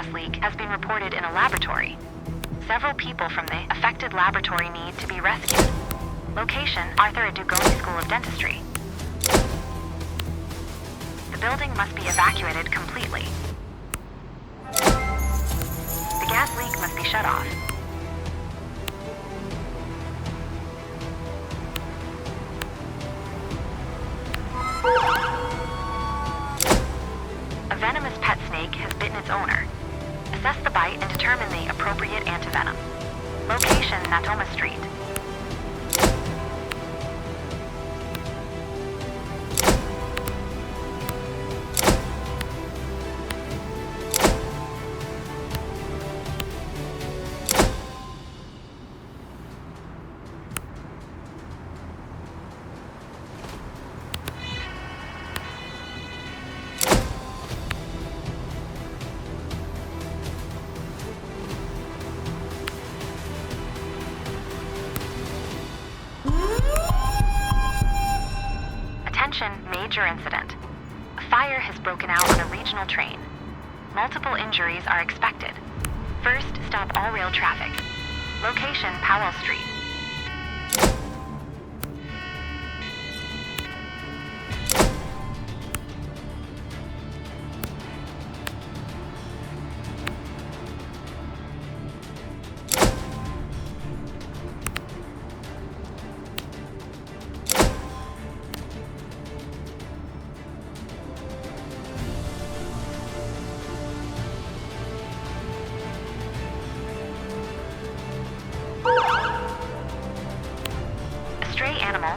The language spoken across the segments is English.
gas leak has been reported in a laboratory. Several people from the affected laboratory need to be rescued. Location, Arthur Dugoni School of Dentistry. The building must be evacuated completely. The gas leak must be shut off. A venomous pet snake has bitten its owner. Assess the bite and determine the appropriate antivenom. Location, Natoma Street. Major incident. A fire has broken out on a regional train. Multiple injuries are expected. First, stop all rail traffic. Location, Powell Street.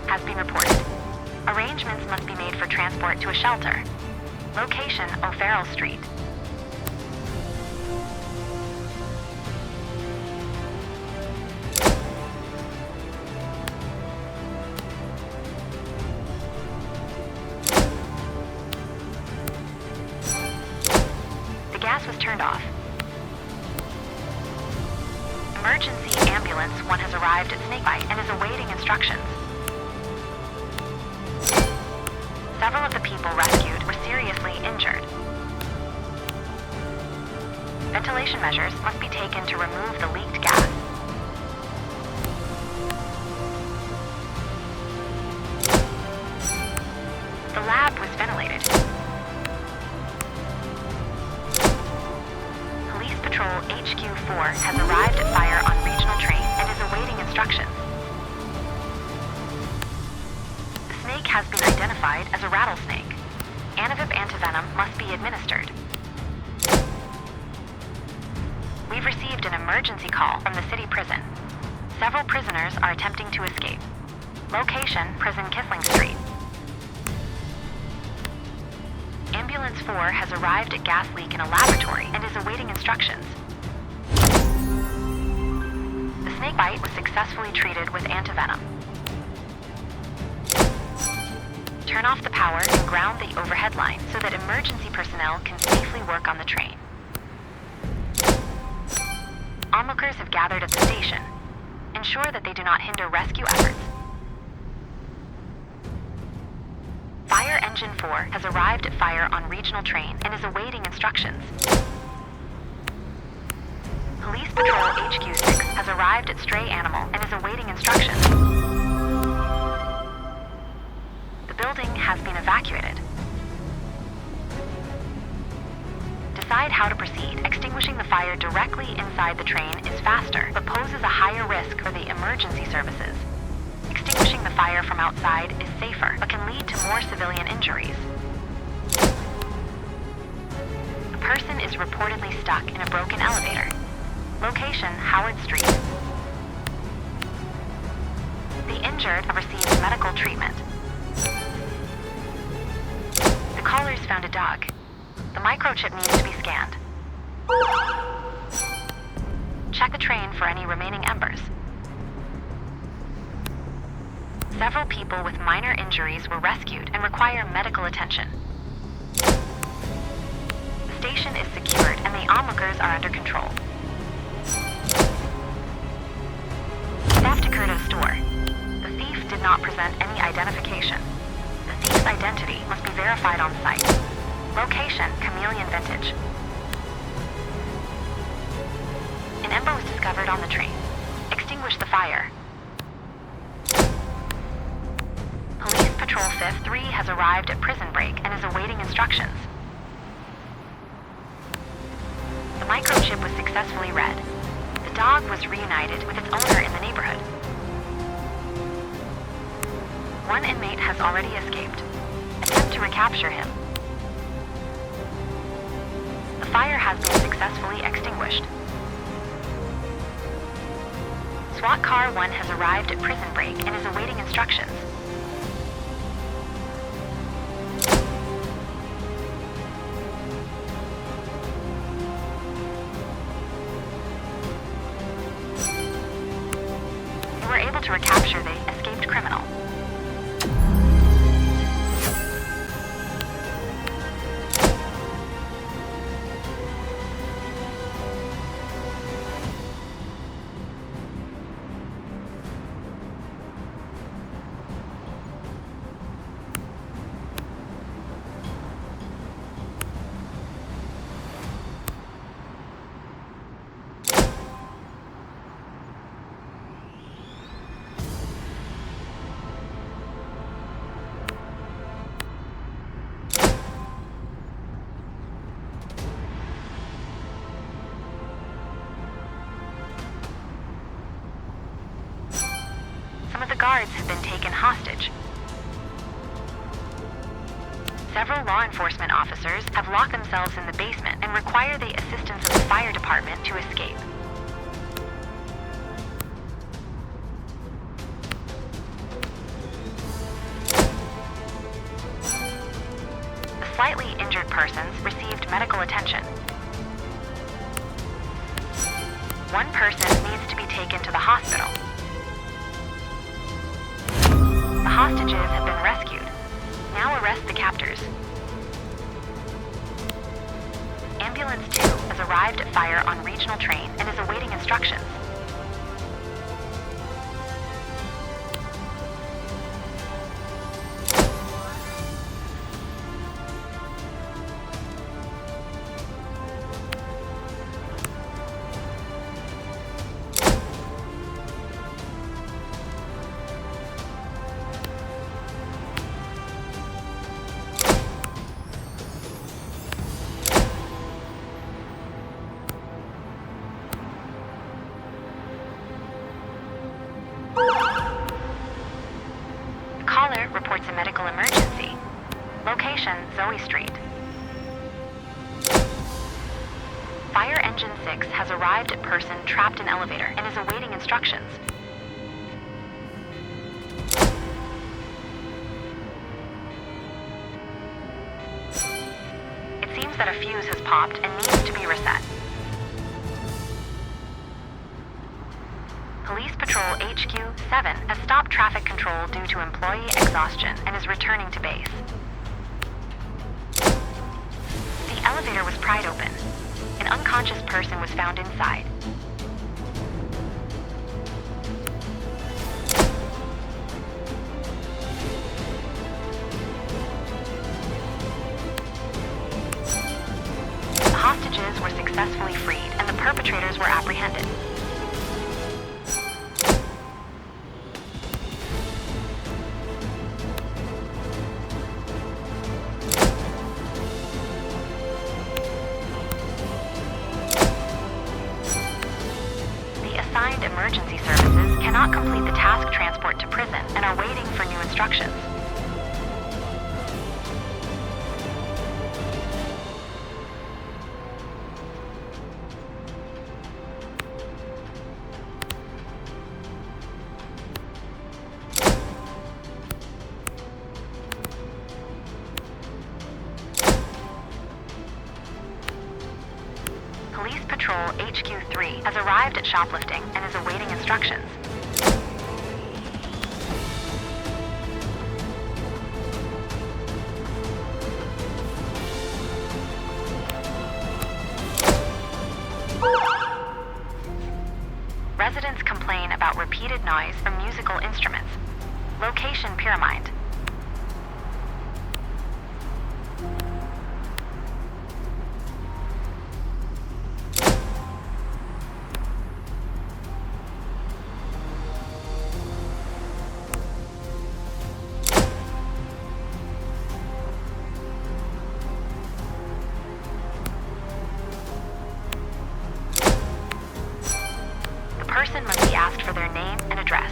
Has been reported. Arrangements must be made for transport to a shelter. Location, O'Farrell Street. The gas was turned off. Emergency ambulance 1 has arrived at Snakebite and is awaiting instructions. Several of the people rescued were seriously injured. Ventilation measures must be taken to remove the leaked gas. The lab was ventilated. Police Patrol HQ4 has arrived at fire on regional train and is awaiting instructions. Has been identified as a rattlesnake. Antivip antivenom must be administered. We've received an emergency call from the city prison. Several prisoners are attempting to escape. Location, Prison Kissling Street. Ambulance 4 has arrived at gas leak in a laboratory and is awaiting instructions. The snake bite was successfully treated with antivenom. Turn off the power and ground the overhead line so that emergency personnel can safely work on the train. Onlookers have gathered at the station. Ensure that they do not hinder rescue efforts. Fire Engine 4 has arrived at fire on regional train and is awaiting instructions. Police Patrol HQ6 has arrived at stray animal and is awaiting instructions. The building has been evacuated. Decide how to proceed. Extinguishing the fire directly inside the train is faster, but poses a higher risk for the emergency services. Extinguishing the fire from outside is safer, but can lead to more civilian injuries. A person is reportedly stuck in a broken elevator. Location, Howard Street. The injured have received medical treatment. The callers found a dog. The microchip needs to be scanned. Check the train for any remaining embers. Several people with minor injuries were rescued and require medical attention. The station is secured and the onlookers are under control. Theft occurred at a store. The thief did not present any identification. The thief's identity must be verified on site. Location, Chameleon Vintage. An ember was discovered on the train. Extinguish the fire. Police Patrol 5th 3 has arrived at Prison Break and is awaiting instructions. The microchip was successfully read. The dog was reunited with its owner in the neighborhood. One inmate has already escaped. Attempt to recapture him. The fire has been successfully extinguished. SWAT Car 1 has arrived at Prison Break and is awaiting instructions. They were able to recapture the escaped criminal. Some of the guards have been taken hostage. Several law enforcement officers have locked themselves in the basement and require the assistance of the fire department to escape. The slightly injured persons received medical attention. One person needs to be taken to the hospital. The hostages have been rescued. Now arrest the captors. Ambulance 2 has arrived at fire on regional train and is awaiting instructions. Caller reports a medical emergency. Location, Zoe Street. Fire Engine 6 has arrived at person trapped in elevator and is awaiting instructions. It seems that a fuse has popped and needs to be reset. Police Patrol HQ 7 has stopped traffic control due to employee exhaustion and is returning to base. The elevator was pried open. An unconscious person was found inside. The hostages were successfully freed and the perpetrators were apprehended. Emergency services cannot complete the task transport to prison and are waiting for new instructions. Police Patrol HQ 3 has arrived at shoplifting and is awaiting instructions. Residents complain about repeated noise from musical instruments. Location, Pyramid. person must be asked for their name and address.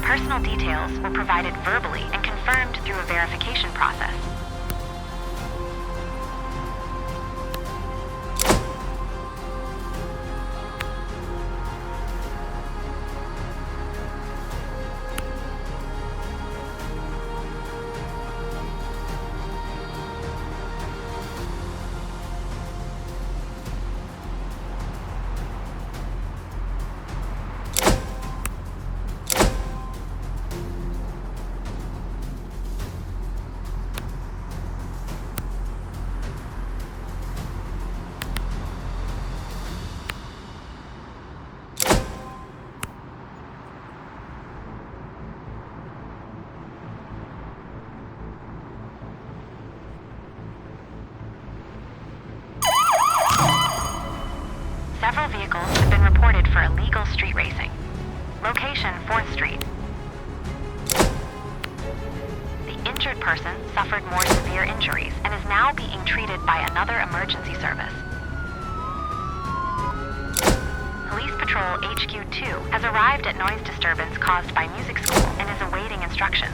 Personal details were provided verbally and confirmed through a verification process. Several vehicles have been reported for illegal street racing. Location 4th Street. The injured person suffered more severe injuries and is now being treated by another emergency service. Police Patrol HQ2 has arrived at noise disturbance caused by music school and is awaiting instructions.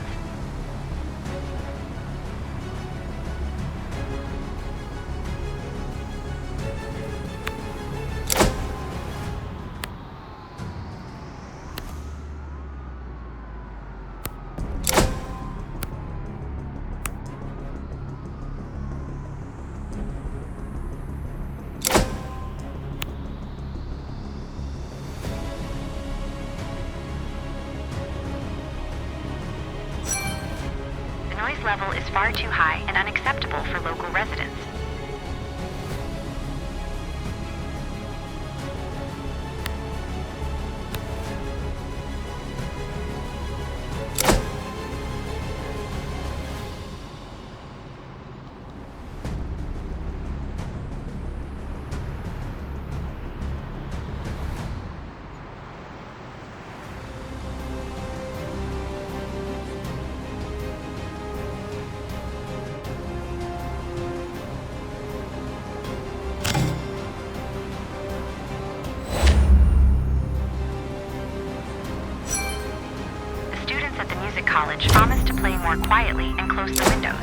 The noise level is far too high and unacceptable for local residents. At the music college promised to play more quietly and close the windows.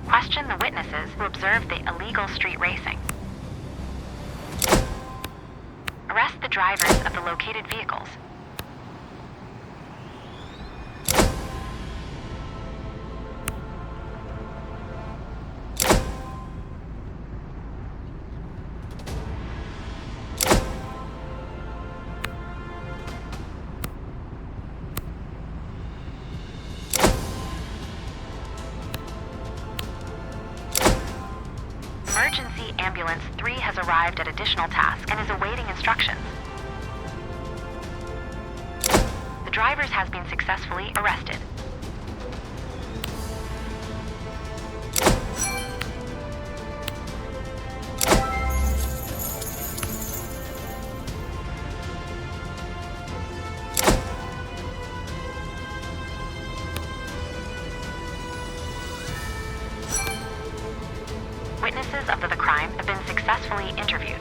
Question the witnesses who observed the illegal street racing. Arrest the drivers of the located vehicles. Emergency Ambulance 3 has arrived at additional task and is awaiting instructions. The drivers has been successfully arrested. Witnesses of the crime have been successfully interviewed.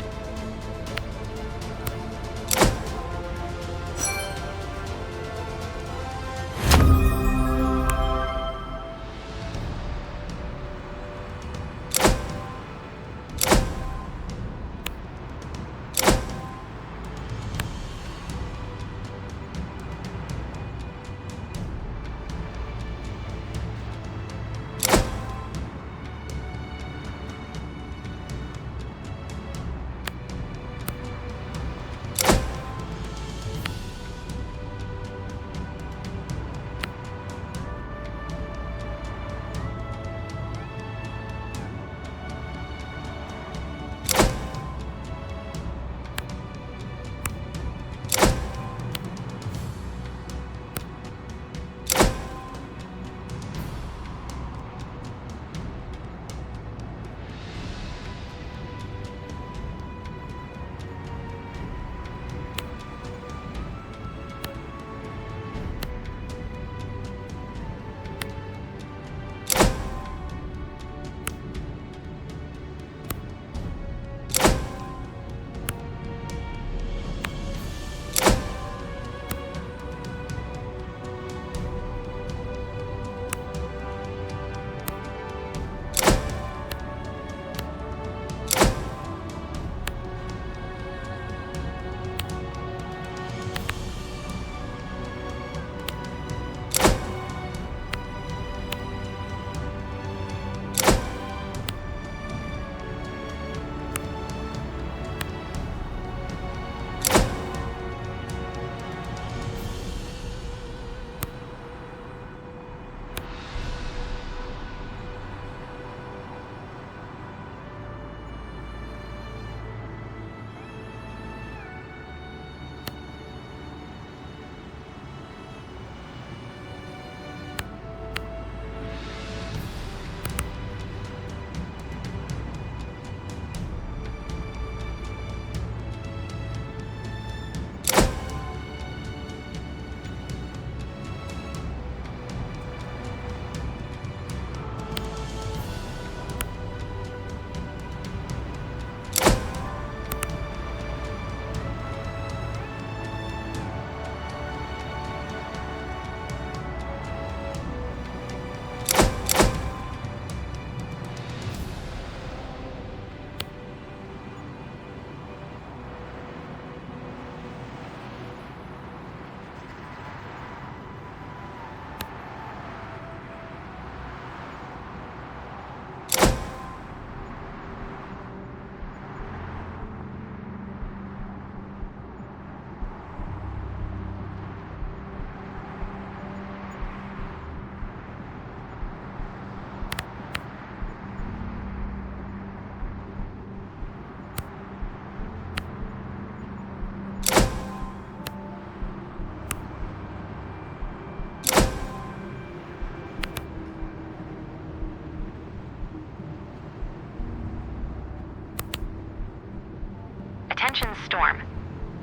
Location storm.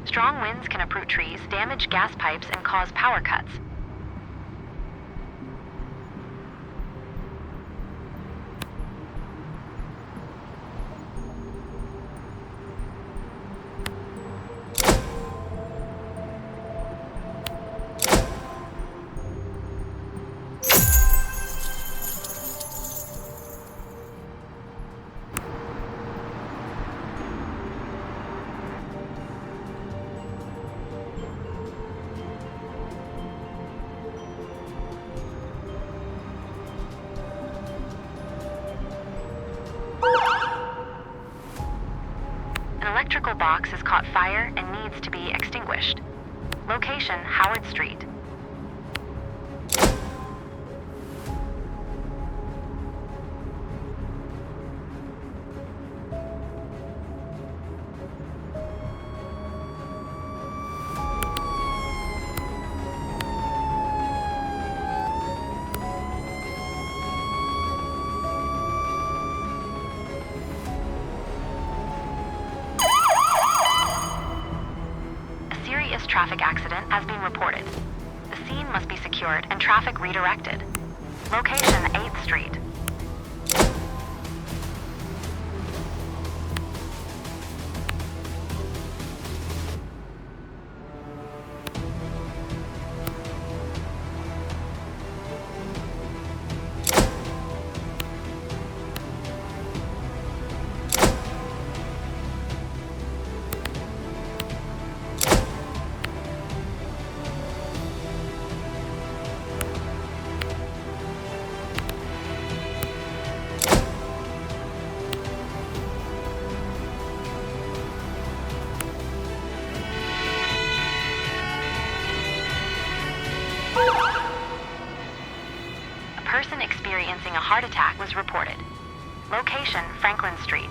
Strong winds can uproot trees, damage gas pipes, and cause power cuts. An electrical box has caught fire and needs to be extinguished. Location, Howard Street. Traffic accident has been reported. The scene must be secured and traffic redirected. Location, 8th Street. A person experiencing a heart attack was reported. Location, Franklin Street.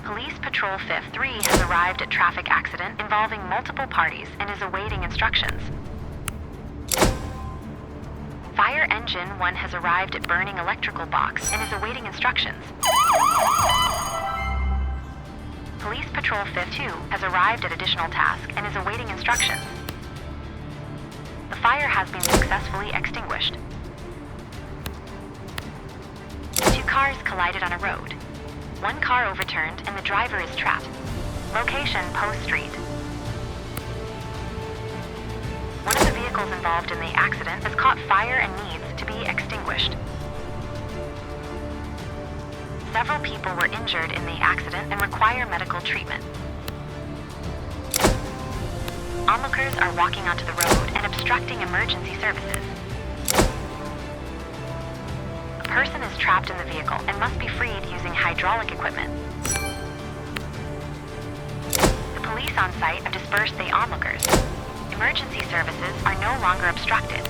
Police Patrol 5th 3 has arrived at traffic accident involving multiple parties and is awaiting instructions. Fire Engine 1 has arrived at burning electrical box and is awaiting instructions. Police Patrol 5th 2 has arrived at additional task and is awaiting instructions. The fire has been successfully extinguished. 2 cars collided on a road. 1 car overturned and the driver is trapped. Location, Post Street. One of the vehicles involved in the accident has caught fire and needs to be extinguished. Several people were injured in the accident and require medical treatment. Onlookers are walking onto the road and obstructing emergency services. A person is trapped in the vehicle and must be freed using hydraulic equipment. The police on site have dispersed the onlookers. Emergency services are no longer obstructed.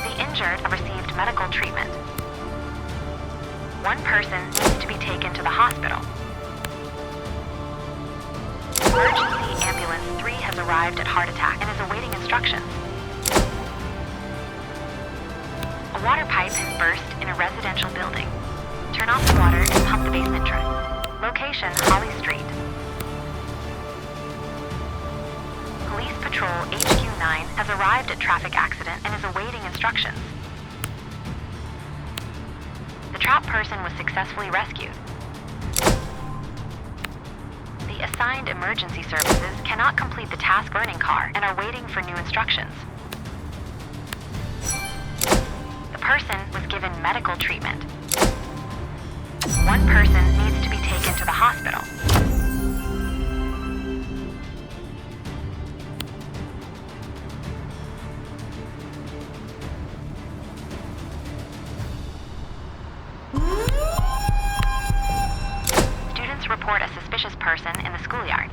The injured have received medical treatment. 1 person needs to be taken to the hospital. Emergency Ambulance 3 has arrived at heart attack and is awaiting instructions. A water pipe has burst in a residential building. Turn off the water and pump the basement truck. Location, Holly Street. Police Patrol HQ 9 has arrived at traffic accident and is awaiting instructions. The trapped person was successfully rescued. The assigned emergency services cannot complete the task burning car and are waiting for new instructions. The person was given medical treatment. 1 person needs to be taken to the hospital. Students report a suspicious person in the schoolyard.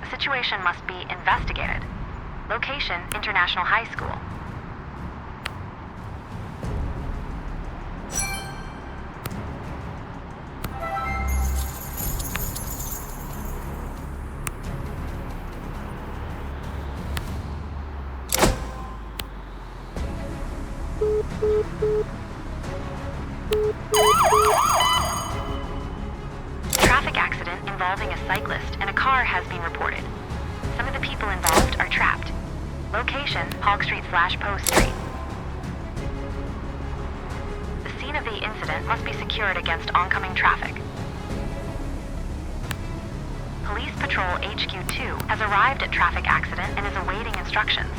The situation must be investigated. Location, International High School. Traffic accident involving a cyclist and a car has been reported. Some of the people involved are trapped. Location, Hog Street/Post Street. The scene of the incident must be secured against oncoming traffic. Police Patrol HQ2 has arrived at traffic accident and is awaiting instructions.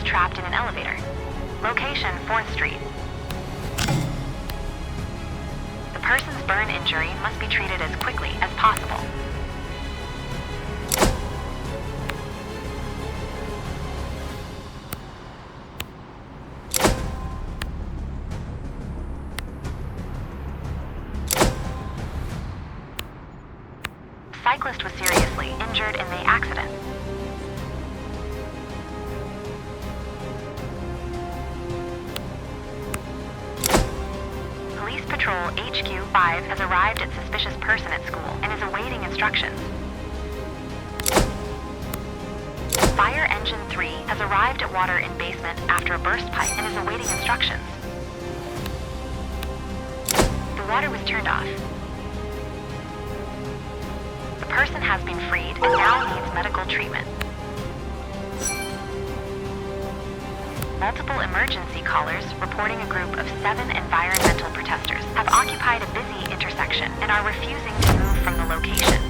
Trapped in an elevator. Location, 4th Street. The person's burn injury must be treated as quickly as possible. The cyclist was seriously injured in the accident. Patrol HQ5 has arrived at suspicious person at school and is awaiting instructions. Fire Engine 3 has arrived at water in basement after a burst pipe and is awaiting instructions. The water was turned off. The person has been freed and now needs medical treatment. Multiple emergency callers reporting a group of 7 environmental protesters have occupied a busy intersection and are refusing to move from the location.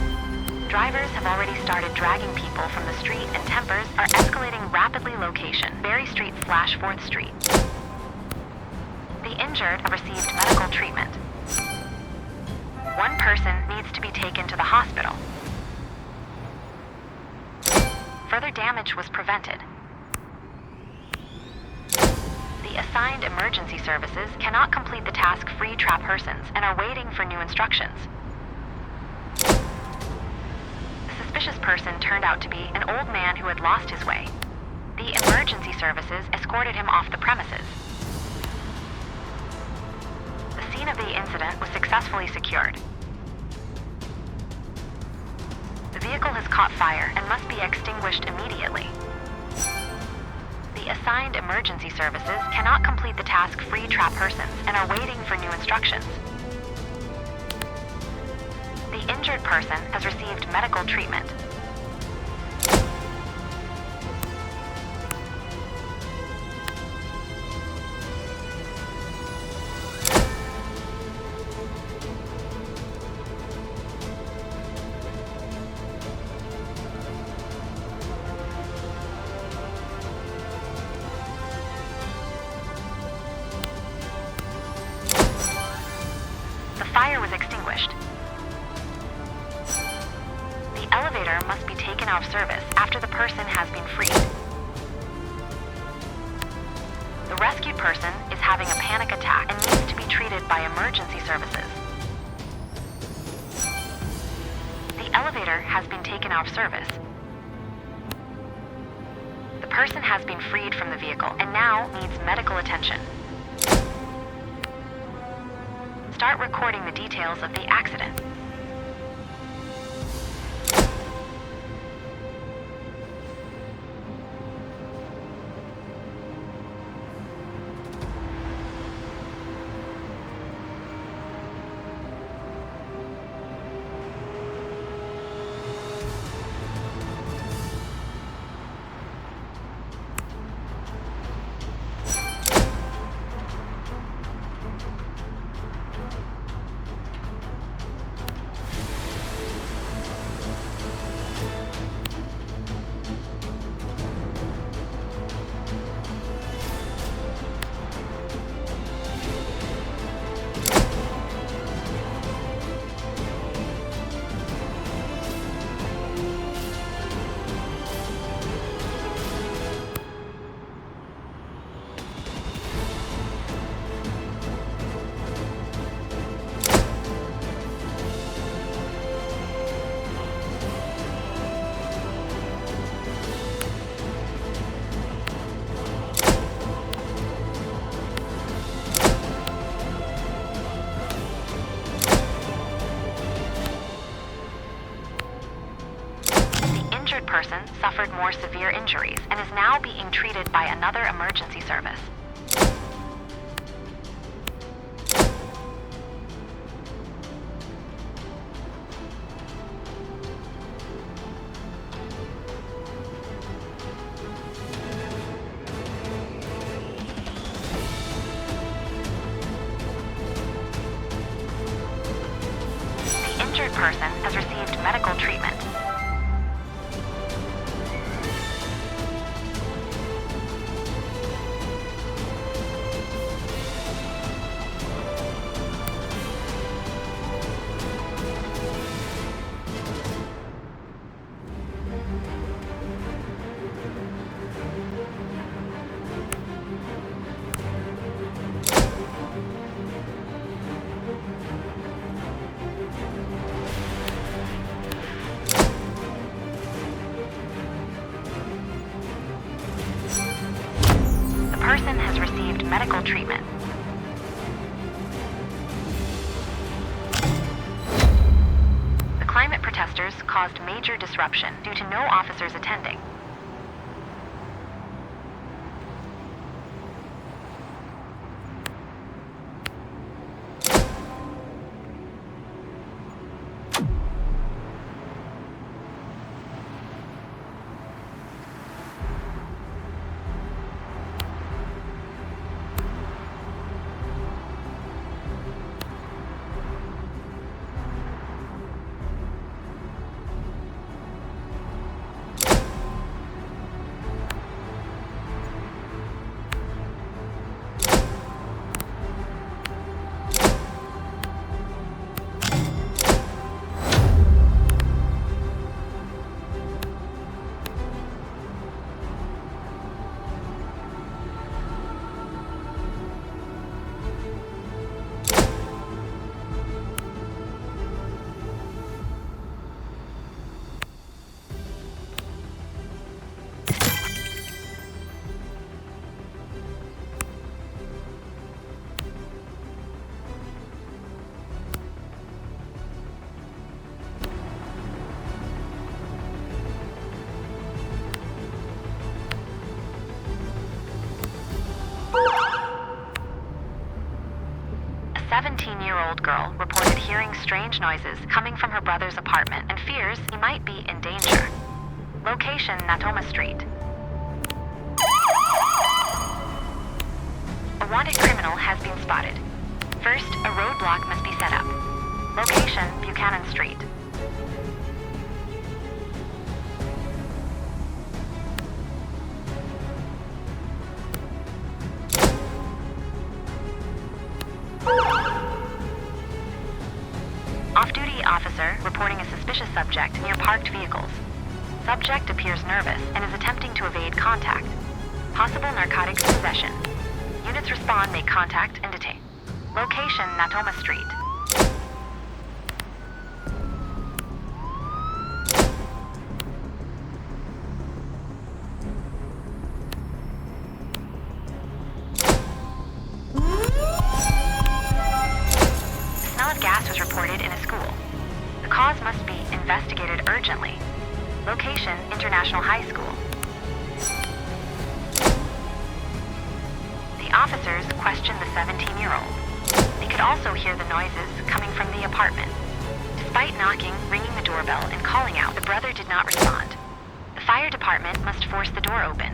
Drivers have already started dragging people from the street and tempers are escalating rapidly. Location, Berry Street/4th Street. The injured have received medical treatment. One person needs to be taken to the hospital. Further damage was prevented. The assigned emergency services cannot complete the task free trap persons and are waiting for new instructions. The suspicious person turned out to be an old man who had lost his way. The emergency services escorted him off the premises. The scene of the incident was successfully secured. The vehicle has caught fire and must be extinguished immediately. The assigned emergency services cannot complete the task free trap persons and are waiting for new instructions. The injured person has received medical treatment. Fire was extinguished. The elevator must be taken off service after the person has been freed. The rescued person is having a panic attack and needs to be treated by emergency services. The elevator has been taken off service. The person has been freed from the vehicle and now needs medical attention. Start recording the details of the accident. more severe injuries and is now being treated by another emergency service. The injured person has received medical treatment. The person has received medical treatment. The climate protesters caused major disruption due to no officers attending. A 17-year-old girl reported hearing strange noises coming from her brother's apartment and fears he might be in danger. Location: Natoma Street. A wanted criminal has been spotted. First, a roadblock must be set up. Location: Buchanan Street. Off-duty officer reporting a suspicious subject near parked vehicles. Subject appears nervous and is attempting to evade contact. Possible narcotics possession. Units respond, make contact, and detain. Location: Natoma Street. The smell of gas was reported in a school. The cause must be investigated urgently. Location: International High School. The officers questioned the 17-year-old. They could also hear the noises coming from the apartment. Despite knocking, ringing the doorbell, and calling out, the brother did not respond. The fire department must force the door open.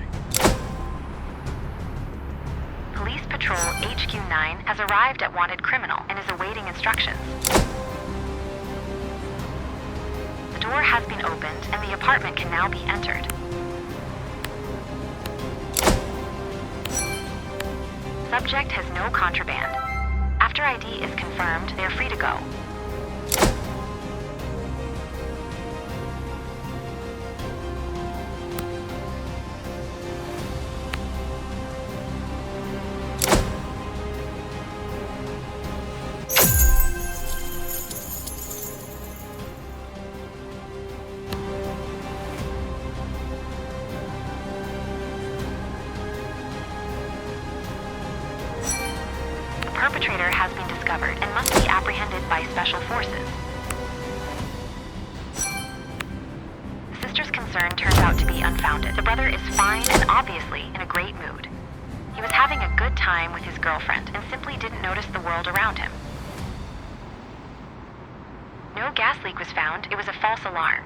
Police Patrol HQ9 has arrived at wanted criminal and is awaiting instructions. The door has been opened and the apartment can now be entered. Subject has no contraband. After ID is confirmed, they are free to go. The perpetrator has been discovered and must be apprehended by special forces. The sister's concern turns out to be completely unfounded. The brother is fine and obviously in a great mood. He was having a good time with his girlfriend and simply didn't notice the world around him. No gas leak was found. It was a false alarm.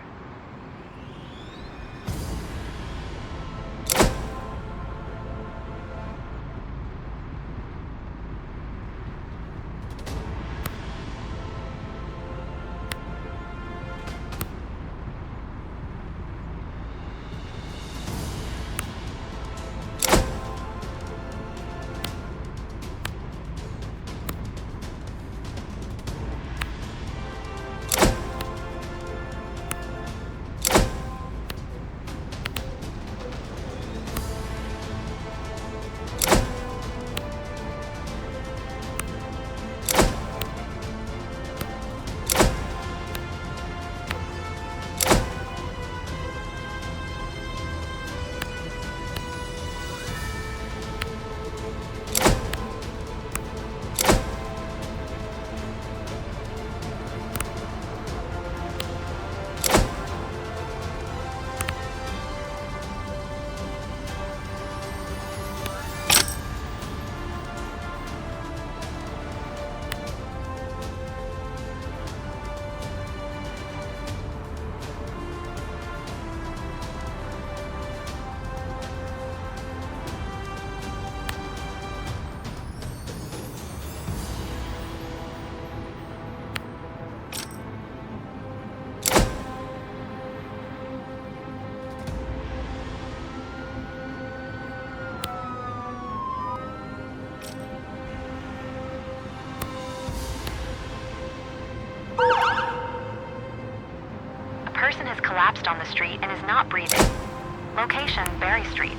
A person has collapsed on the street and is not breathing. Location, Berry Street.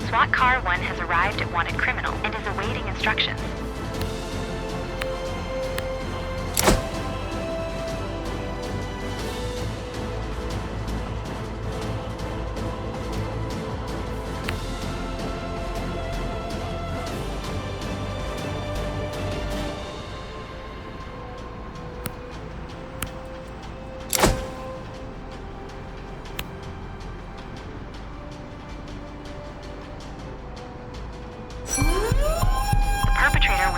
SWAT Car 1 has arrived at Wanted Criminal and is awaiting instructions.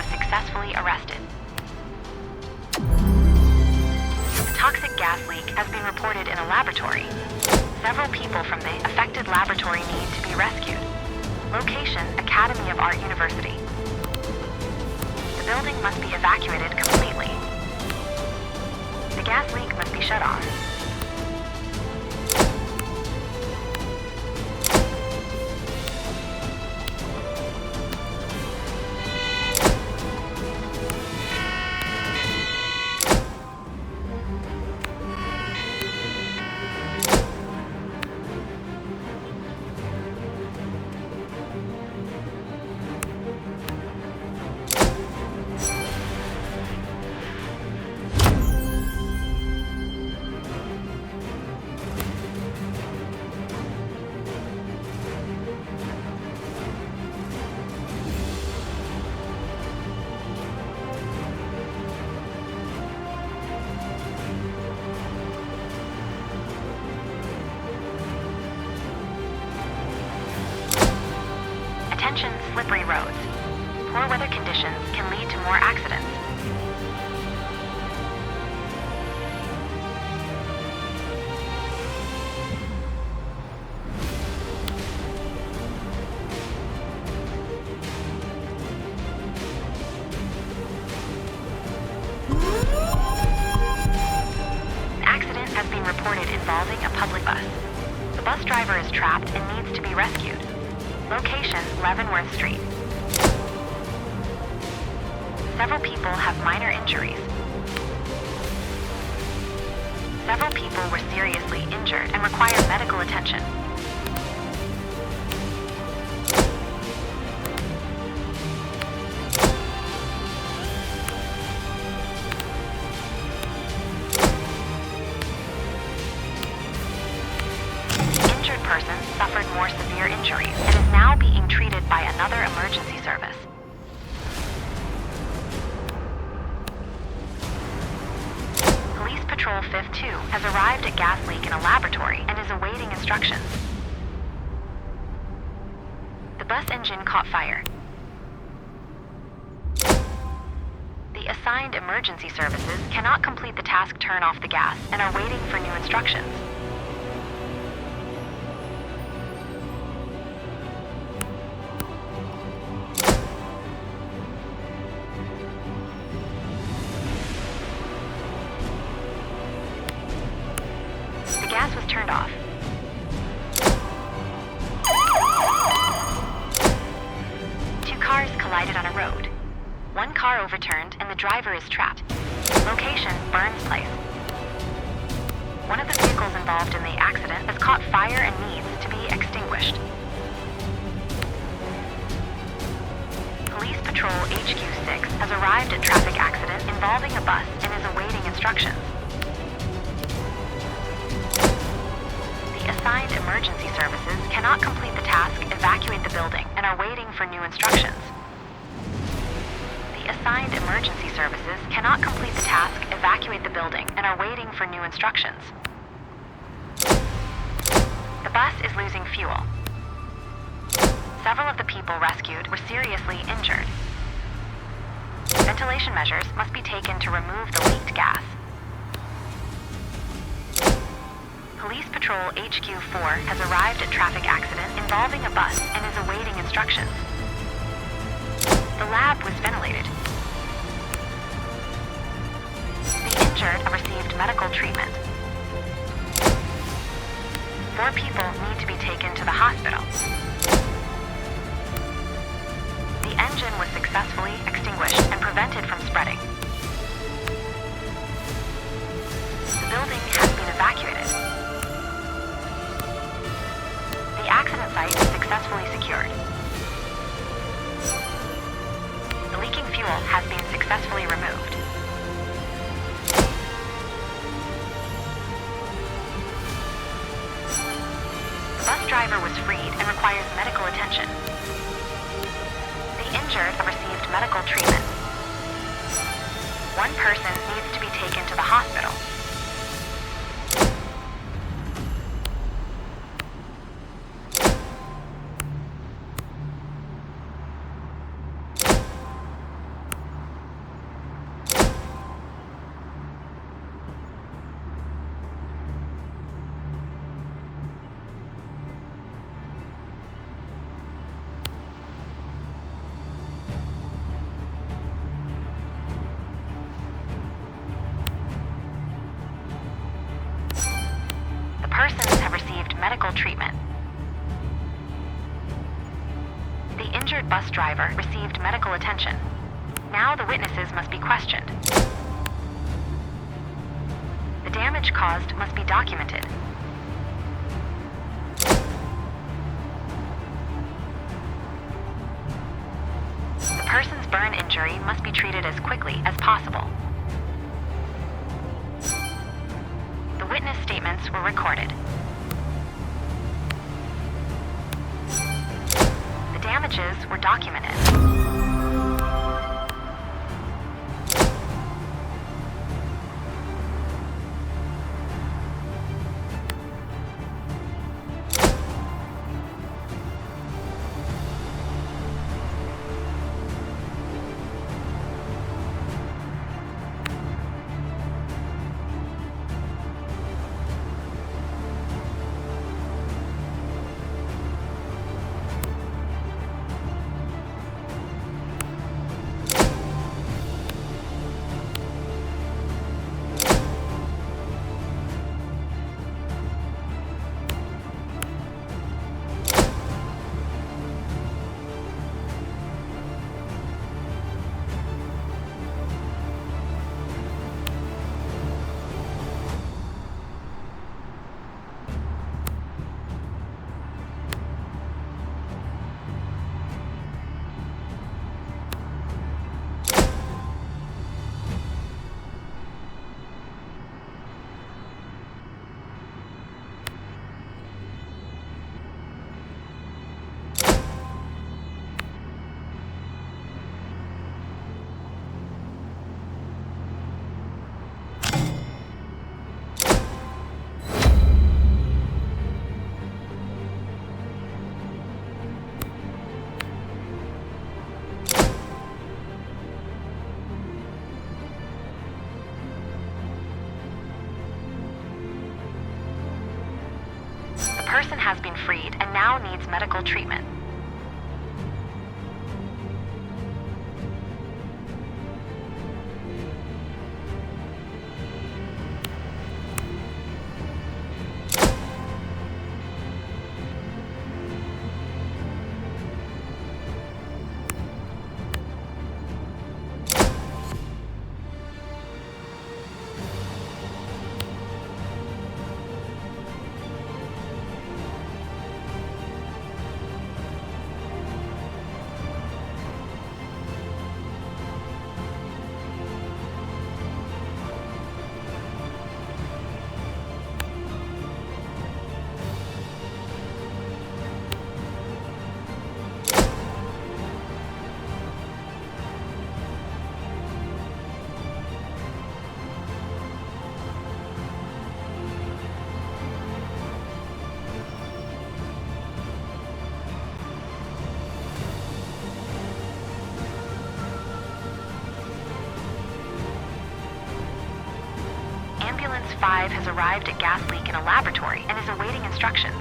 Successfully arrested. A toxic gas leak has been reported in a laboratory. Several people from the affected laboratory need to be rescued. Location, Academy of Art University. The building must be evacuated completely. The gas leak must be shut off. Attention, slippery roads. Poor weather conditions can lead to more accidents. An accident has been reported involving a public bus. The The bus driver is trapped and needs to be rescued. Location, Leavenworth Street. Several people have minor injuries. Several people were seriously injured and require medical attention. The injured person suffered more severe injuries and is now being treated by another emergency service. Patrol 5th 2 has arrived at gas leak in a laboratory and is awaiting instructions. The bus engine caught fire. The assigned emergency services cannot complete the task turn off the gas and are waiting for new instructions. Gas was turned off. Two cars collided on a road. One car overturned and the driver is trapped. Location, Burns Place. One of the vehicles involved in the accident has caught fire and needs to be extinguished. Police Patrol HQ 6 has arrived at traffic accident involving a bus and is awaiting instructions. Assigned emergency services cannot complete the task evacuate the building and are waiting for new instructions. The assigned emergency services cannot complete the task evacuate the building and are waiting for new instructions. The bus is losing fuel. Several of the people rescued were seriously injured. Ventilation measures must be taken to remove the leaked gas. Police Patrol HQ 4 has arrived at traffic accident involving a bus and is awaiting instructions. The lab was ventilated. The injured have received medical treatment. 4 people need to be taken to the hospital. The engine was successfully extinguished and prevented from spreading. The building has been evacuated. The accident site is successfully secured. The leaking fuel has been successfully removed. The bus driver was freed and requires medical attention. The injured have received medical treatment. One person needs to be taken to the hospital. Persons have received medical treatment. The injured bus driver received medical attention. Now the witnesses must be questioned. The damage caused must be documented. The person's burn injury must be treated as quickly as possible. The witness statements were recorded. The damages were documented. person has been freed and now needs medical treatment. Ambulance 5 has arrived at gas leak in a laboratory and is awaiting instructions.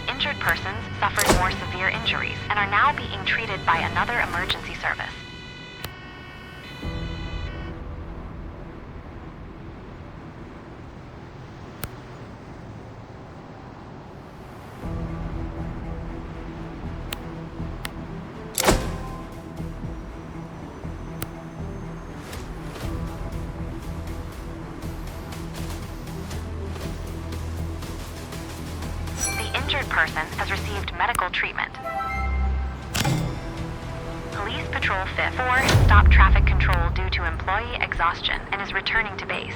Injured persons suffered more severe injuries and are now being treated by another emergency service. Injured person has received medical treatment. Police Patrol 4 stopped traffic control due to employee exhaustion and is returning to base.